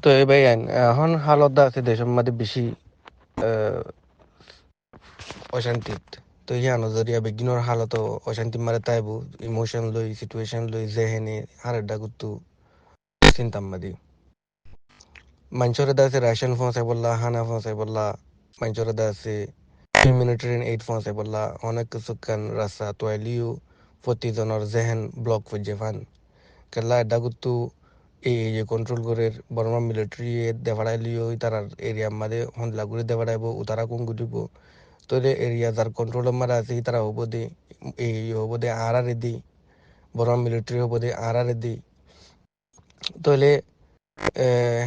তো এই ভাই এখন হালত আছে দেশের মধ্যে বেশি আহ, অশান্তিত। তো ইয়া নজরিয়া বেগিনৰ হালত অশান্তি মারে তাইবো ইমোশন লই সিচুয়েশন লই জেহেনে হারে ডাকুতু চিন্তাম মাদি মানুষের দাসে রাশন ফসাই বললা হানা ফসাই বললা মানুষের দাসে হিউম্যানিটেরিয়ান এইড ফসাই বললা অনেক কিছু কান রাস্তা তোয়ালিও প্রতিজনের জেহেন ব্লক ফুজে ফান কেলা ডাকুতু এই কন্ট্রোল করে বর্মা মিলিটারি দেওয়াড়াইলিও তারার এরিয়া মাঝে হন্দলা করে দেওয়াড়াইব উতারা কোন গুটিব তোরে এরিয়া যার কন্ট্রোল মারা আছে তারা হব দে এই হব দে আর আর দি বর্মা মিলিটারি হব দে আর আর দি তোলে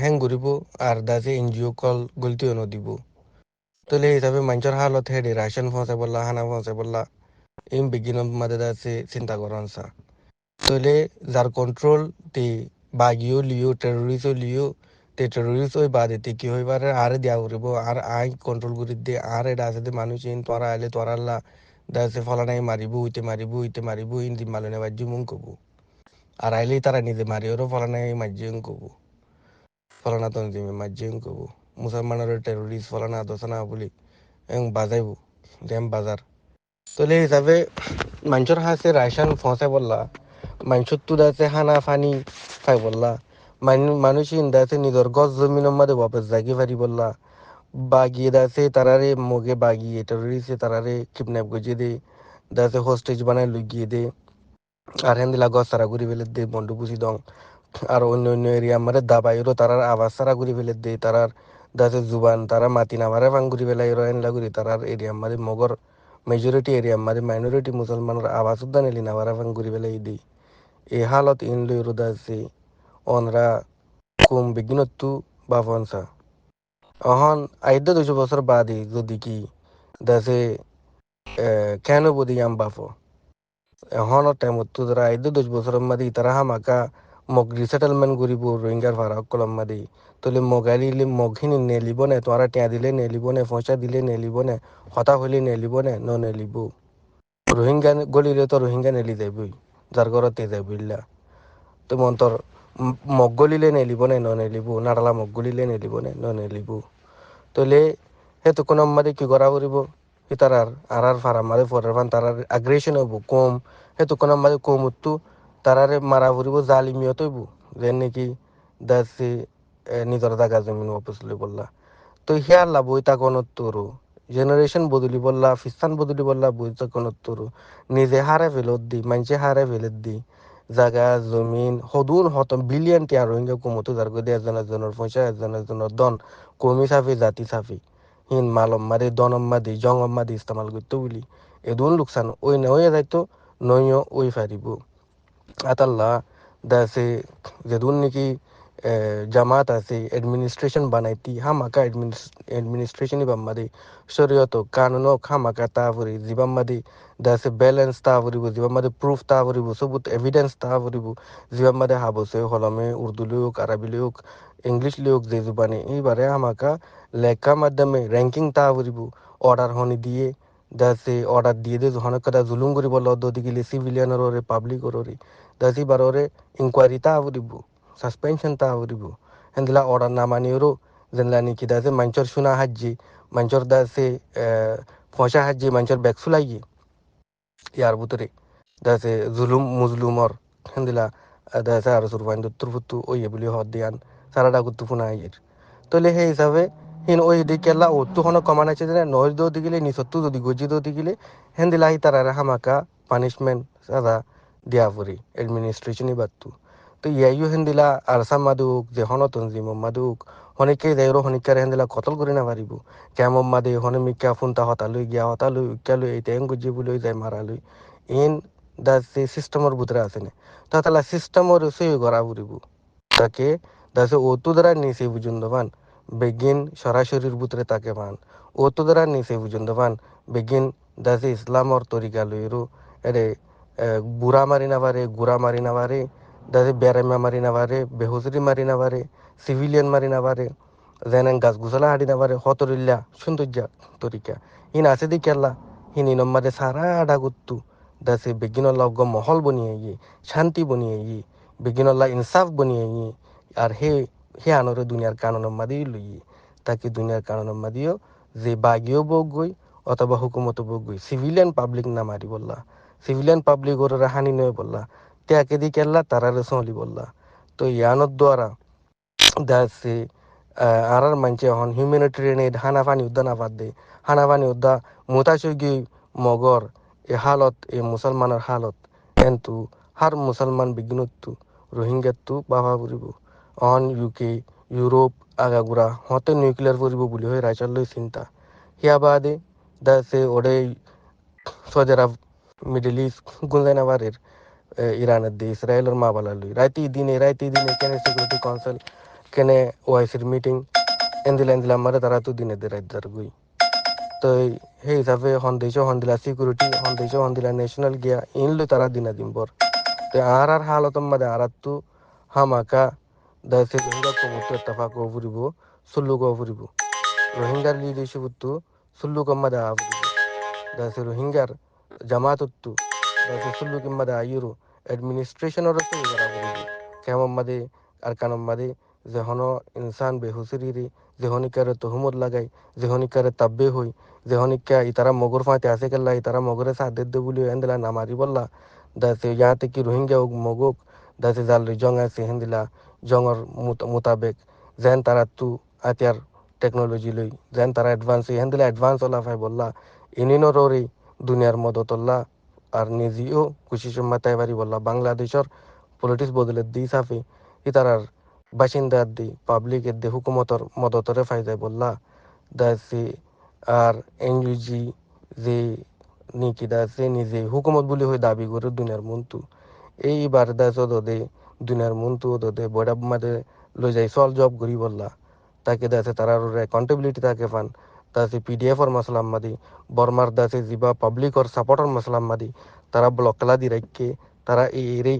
হ্যাং ঘুরিব আর দাসে এনজিও কল গলতিও নদিব তোলে হিসাবে মানুষের হালত হেডে রাশন ফসাই বললা হানা ফসাই বললা ইম বিগিন মাঝে দাসে চিন্তা করেন সা তোলে যার কন্ট্রোল তে বাগিও লিও টেরোরিস্টও লিও তে টেরোরিস্ট ওই বাদে তে কি হইবারে আরে দেওয়া করিব আর আই কন্ট্রোল করি দে আর এটা আছে দে মানুষ ইন তোরা আইলে তোরাল্লা দাসে ফলানাই মারিব ইন দি মালনে বাজ্যু মুং কবু আর আইলেই তারা নিজে মারি ওরও ফলানাই মাজ্যুং কবু ফলানা তঞ্জিমে মাজ্যুং কবু মুসলমানের টেরোরিস্ট ফলানা দোসনা বলি এবং বাজাইব দেম বাজার তোলে হিসাবে মানুষের হাসে রায়সান ফসে বললা মানুষের তু দাসে হানা ফানি ফাই বললা মানুষ ইন দাসে নিজের গছ জমিনের মধ্যে বাপস জাগি ফারি বললা বাগিয়ে দাসে তারারে মগে বাগিয়ে টেরোরিস্টে তারারে কিডন্যাপ গজিয়ে দে দাসে হোস্টেজ বানায় লুকিয়ে দে আর হেন্দিলা গছ সারা ঘুরি ফেলে দে বন্ডু পুষি দং আর অন্য অন্য এরিয়া আমারে দাবাইরও তারার আবাস সারা ঘুরি ফেলে দে তারার দাসে জুবান তারা মাতি নামারে ফাং ঘুরি ফেলাই এনলা ঘুরি তারার এরিয়া আমাদের মগর মেজরিটি এরিয়া আমাদের মাইনরিটি মুসলমানের আবাস উদ্যান এলি নামারে ফাং ঘুরি ফেলাই দি এই হালত ইন লই রোদাসে অনরা কুম বিঘ্নতু বাফনসা অহন আইদ্য 200 বছর বাদে যদি কি দাসে কেন বদি আম বাফো এখন টাইমত তো যারা আইদ্য 10 বছরের মধ্যে তারা হামাকা মগ রিসেটেলমেন্ট করিব রোহিঙ্গার ভাড়া কলম মাদি তলে মগালিলে মগখিনি নেলিব নে তোরা টিয়া দিলে নেলিব নে পয়সা দিলে নেলিব নে হতা হইলে নেলিব নে ন নেলিব রোহিঙ্গা গলিলে তো রোহিঙ্গা নেলি যাবই যার ঘরতে যাইবইলা তো মন্তর মগ গলিলে নেলিব নে ন নেলিব নাড়ালা মগ গলিলে নেলিব নে ন নেলিব তলে হেতু কোন মাদি কি করা করিব তারার আর ফারা মারে ফরের ফান তারার আগ্রেশন হবো কম হেতু কোন মাদি কম উত্তু তারারে মারা ফুরিব জালিমিয়ত হইব যেন নাকি দাসে নিজর জাগা জমিন অপস লই বললা তো হিয়ার লাভ বই তা কোন তোরো জেনারেশন বদলি বললা ফিস্তান বদলি বললা বই তা কোন তোরো নিজে হারে ফেলত দি মানুষে হারে ফেলত দি জাগা জমিন সদূর হত বিলিয়ন টিয়া রোহিঙ্গা কমতো যার গদি এজনের পয়সা এজনের দন কমি সাফি জাতি সাফি হিন মালম মারি দনম মাদি জঙ্গম মাদি ইস্তেমাল করতে বলি এদুন লোকসান ওই নয় যাইতো নইও ওই ফারিব আতাল্লাহ দাসে যেদুন নাকি জামাত আছে এডমিনিস্ট্রেশন বানাইতি হামাকা এডমিনিস্ট্রেশন বাম্মাদি শরীয়ত কানুন হামাকা তাহরি জিবাম্মাদি দাসে ব্যালেন্স তাহরিব জিবাম্মাদি প্রুফ তাহরিব সবুত এভিডেন্স তাহরিব জিবাম্মাদি হাবসে হলমে উর্দু লোক আরবি লোক ইংলিশ লোক যে জুবানি এইবারে হামাকা লেখা মাধ্যমে র্যাঙ্কিং তাহরিব অর্ডার হনি দিয়ে দাসে অর্ডার দিয়ে দে যখন কথা জুলুম করিব লদ দিগিলে সিভিলিয়ানের ওরে পাবলিক ওরে দাসি বারোরে ইনকোয়ারি তাহরিব সাসপেনশন তাহরিব হেন্দিলা অর্ডার না মানিওরও যেনলা নিকি দাসে মাঞ্চর শুনা হাজ্জি মাঞ্চর দাসে পয়সা হাজ্জি মাঞ্চর ব্যাগ ফুলাইয়ে ইয়ার ভিতরে দাসে জুলুম মুজলুমর হেন্দিলা দাসে আর সুরবাইন দত্তর ফুত্তু ওই বলি হদ দিয়ান সারাটা গুত্তু ফুনা আইয়ের তলে সেই হিসাবে হিন ওই দি কেলা ও তু হন কমানাইছে যে নয় দো দিগিলে নিসত্তু যদি গজি দো দিগিলে হেন্দিলা হি তারা হামাকা পানিশমেন্ট সাদা দিয়া ফুরি এডমিনিস্ট্রেশনই বাত্তু তো ইয়াইও হেন্দিলা আরসা মাদুক যে হন তঞ্জিম মাদুক হনিকে যাইরো হনিকার হেন্দিলা কতল করে না পারিব কেমন মাদে হনে মিকা ফুনতা হতালুই গিয়া হতালুই উক্কালুই এই ট্যাং গুজি বলে যায় মারালুই ইন দা সিস্টেমর ভিতরে আছে না তো তাহলে সিস্টেমর সই করা ফুরিব তাকে দাসে ওতু দ্বারা নিচে বুঝুন পান বেগিন সরাসরির ভিতরে তাকে পান ওতু দ্বারা নিচে বুঝুন পান বেগিন দাসে ইসলামর তরিকা লইরো এরে বুড়া মারি না পারে গুড়া মারি না পারে দাসে বেড়ামা মারি না পারে বেহুসরি মারি না পারে সিভিলিয়ান মারি না পারে যেন গাছ গুছলা হাঁটি না পারে হতরিল্লা সৌন্দর্য তরিকা হিন আছে দি কেলা হিন ইনম্মাদে সারা ডাগুত্তু দাসে বেগিনল্লা অজ্ঞ মহল বনিয়ে শান্তি বনিয়ে বেগিনল্লা ইনসাফ বনিয়ে আর হে হে আনরে দুনিয়ার কানুন মাদি লই তাকে দুনিয়ার কানুন মাদিও যে বাগিও বগই অথবা হুকুমত বগই সিভিলিয়ান পাবলিক না মারি বললা সিভিলিয়ান পাবলিক ওর হানি নয় বললা ত্যাকে দি কেল্লা তারারে সলি বললা তো ইয়ানোর দ্বারা দাসে আরার মানছে হন হিউম্যানিটেরিয়ান এড হানাফানি উদ্দা না বাদ দে হানাফানি উদ্দা মোতাসুগি মগর এ হালত এ মুসলমানের হালত কিন্তু হার মুসলমান বিঘ্নতু রোহিঙ্গাতু বাবা ফুরিব অন ইউকে ইউরোপ আগাগুড়া হতে নিউক্লিয়ার ফুরিব বুলি হয়ে রাইচাল্লই চিন্তা হিয়া বাদে দাসে ওডে সৌদি আরব মিডল ইস্ট গুনজাইনাবারের ইরানের দিয়ে ইসরায়েলের মা বালালুই রাইতি দিনে কেন সিকিউরিটি কাউন্সিল কেনে ওআইসির মিটিং এন্দিলা এন্দিলা মারে তারা তো দিনে দে রাইত দার গুই তো সেই হিসাবে হন্দিলা সিকিউরিটি হন্দিলা ন্যাশনাল গিয়া ইনলো তারা দিনা দিনবর তো আর হালতম মাদে আরাত্তু হামাকা দাসে রোহিঙ্গা কমুত্তু এত্তাফাক ফুরিব সুল্লুক ফুরিব রোহিঙ্গার লিডারশিপত্তু সুল্লুক মাদে ফুরিব দাসে রোহিঙ্গার জামাতত্তু দাসে সুল্লুক মাদে আইয়ুরু এডমিনিস্ট্রেশনের সুবিধা ফুরিব কেমন মাদে আর কানম মাদে যেহন ইনসান বেহুসিরি যেহনিকারে তহমত লাগাই যেহনিকারে তাব্বে হই যেহনিকা ইতারা মগর ফাঁতে আসে কেল্লা ইতারা মগরে সাথ দে বলি এন্দিলা নামারি বললা দাসে ইয়াতে কি রোহিঙ্গা হোক মগক দাসে জাল জং আছে হেন্দিলা জঙর মোতাবেক যেন তারা তু আতিয়ার টেকনোলজি লই যেন তারা অ্যাডভান্স হেন্দিলা অ্যাডভান্স ওলা ফাই বললা ইনিনরে দুনিয়ার মদতল্লা আর নিজেও খুশি মাতাই বাড়ি বললা বাংলাদেশের পলিটিক্স বদলে দি সাফে ইতারার বাসিন্দার দি পাবলিকের দি হুকুমতর মদতরে ফাই যায় বললা দাসে আর এনইউজি যে নিকি দাসে নিজে হুকুমত বলি হয়ে দাবি করে দুনিয়ার মন্তু এইবার দাস দে দুনিয়ার মন্তু দে বড়া মাদে লই যাই সল জব করি বললা তাকে দাসে তারার অ্যাকাউন্টেবিলিটি তাকে পান দাসে পিডিএফ ওর মাসলাম মাদি বর্মার দাসে জিবা পাবলিক ওর সাপোর্টার মাসলাম মাদি তারা ব্লক কলা দি রাখকে তারা এই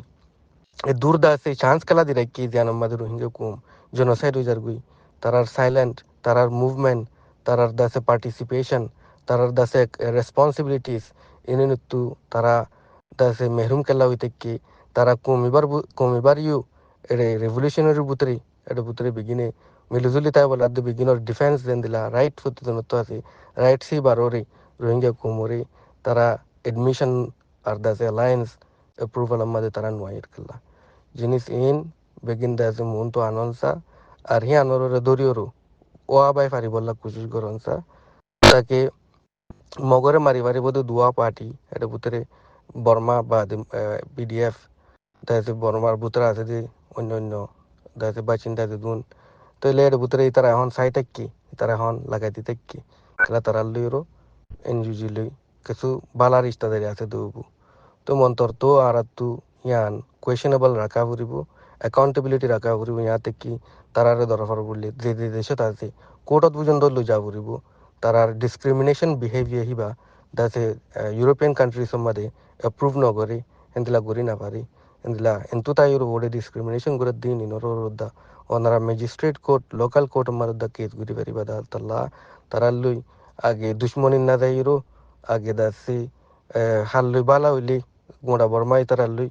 দূর দাসে চান্স খেলা দি রাখকে যে আমাদের রোহিঙ্গা কুম জেনোসাইড হয়ে যার গুই তারার সাইলেন্ট তারার মুভমেন্ট তারার দাসে পার্টিসিপেশন তারার দাসে রেসপন্সিবিলিটিস ইনিনুত্তু তারা দাসে মেহরুম কেলা হইতে কি তারা কমিবার ইউ এড়ে রেভলিউশনারি বুতরি এটা বুতরি বিগিনে মিলিজুলি তাই বলে আদ বিগিনর ডিফেন্স দেন দিলা রাইট ফুতি নত্য আছে রাইট সি বারোরে রোহিঙ্গা কুমরে তারা এডমিশন আর দাসে অ্যালায়েন্স অ্যাপ্রুভাল আমাদের তারা নোয়াইর খেলা জিনিস ইন বেগিন দাসে মন তো আনন্সা আর হি আনরে দরিয়রু ও আবাই ফারি বললা কোশিশ করনসা তাকে মগরে মারিবারি বোধ দুয়া পার্টি এটা ভিতরে বর্মা বা পিডিএফ দাসে বর্মার ভিতরে আছে যে অন্য অন্য দাসে বাচিন্দা যে দুন তো এর ভিতরে তারা এখন চাই থাকি তারা এখন লাগাই দি থাকি খেলা তারা লইরো এনজিজি লই কিছু বালার ইস্তাদারি আছে দুবু তো মন্তর তো আর তু ইয়ান কোয়েশনেবল রাখা ফুরিব একাউন্টেবিলিটি রাখা ফুরিব ইয়াতে কি তারারে দরকার বললে যে যে দেশত আছে কোর্টত পর্যন্ত লই যা ফুরিব তারার ডিসক্রিমিনেশন বিহেভিয়ার হিবা দাসে ইউরোপিয়ান কান্ট্রিজ সম্বন্ধে অ্যাপ্রুভ নকরে এন্দিলা করি না পারি এন্দিলা এন্তু তাই ওরে ডিসক্রিমিনেশন করে দিন ইনরোদা ওনারা ম্যাজিস্ট্রেট কোর্ট লোকাল কোর্ট মারদা কেস গুরি পারিবা দা তাল্লা তারা লই আগে দুশ্মনী না যাইরো আগে দাসে হাল লই বালা হইলে গোড়া বর্মাই তারা লই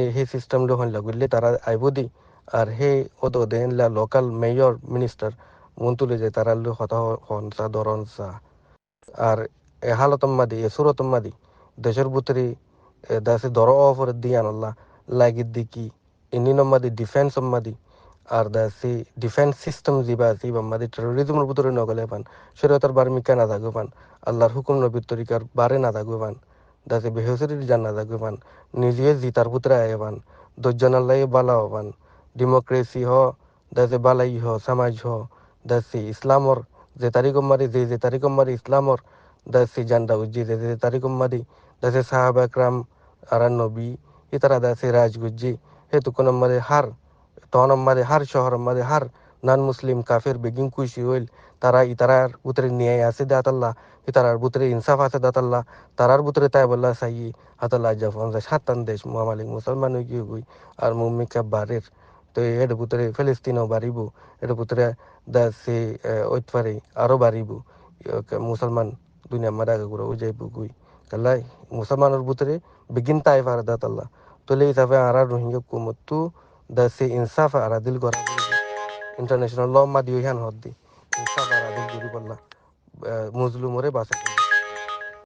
সেই সিস্টেম লো হন লাগলে তারা আইব দি আর হে ওদো দেন লা লোকাল মেয়র মিনিস্টার মন্তুলে যে তারা লই হতা হনসা ধরনসা আর এ হালতম মাদি এ সুরতম মাদি দেশের ভিতরে দাসে ধর অফর দিয়ে আনল্লা লাগি দিকি ইনিনম মাদি ডিফেন্স মাদি আর দাসে ডিফেন্স সিস্টেম যিবা আছে মাদি টেরোরিজমের ভিতরে নগলে পান শরীয়তের বার্মিকা না থাকবে পান আল্লাহর হুকুম নবীর তরিকার বারে না থাকবে পান দাসে বেহসরির জান না থাকবে পান নিজে জিতার ভিতরে আয় পান দজ্জানাল্লাই বালা পান ডেমোক্রেসি হ দাসে বালাই হ সমাজ হ দাসে ইসলামর যে তারিখ মারি যে তারিখ মারি ইসলামর দাসে জানদা উজ্জি যে তারিখ মারি দাসে সাহাবা একরাম আরা নবী ইতারা দাসে রাজগুজ্জি হেতু কোন মারে হার তখন মারে হার শহর মারে হার নন মুসলিম কাফের বেগিং খুশি হইল তারা ইতারার বুতরে ন্যায় আছে দাতাল্লাহ ইতারার বুতরে ইনসাফ আছে দাতাল্লাহ তারার বুতরে তাই বললা সাই হাতাল্লাহ জাফন সাতান দেশ মামালিক মুসলমান হয়ে গিয়ে গুই আর মুমিকা বারের তো এর ভিতরে ফিলিস্তিনও বাড়িব এর ভিতরে দাসে ওইতফারে আরো বাড়িব মুসলমান দুনিয়া মারা গুলো ওই যাইব গুই কালাই মুসলমানের ভিতরে বিগিন তাই ফার দাতাল্লাহ তোলে হিসাবে আর রোহিঙ্গা কুমতু দাসে ইনসাফ আর দিল করা international law ma diyo han hoddi in sabara dum duri balla muslimore basa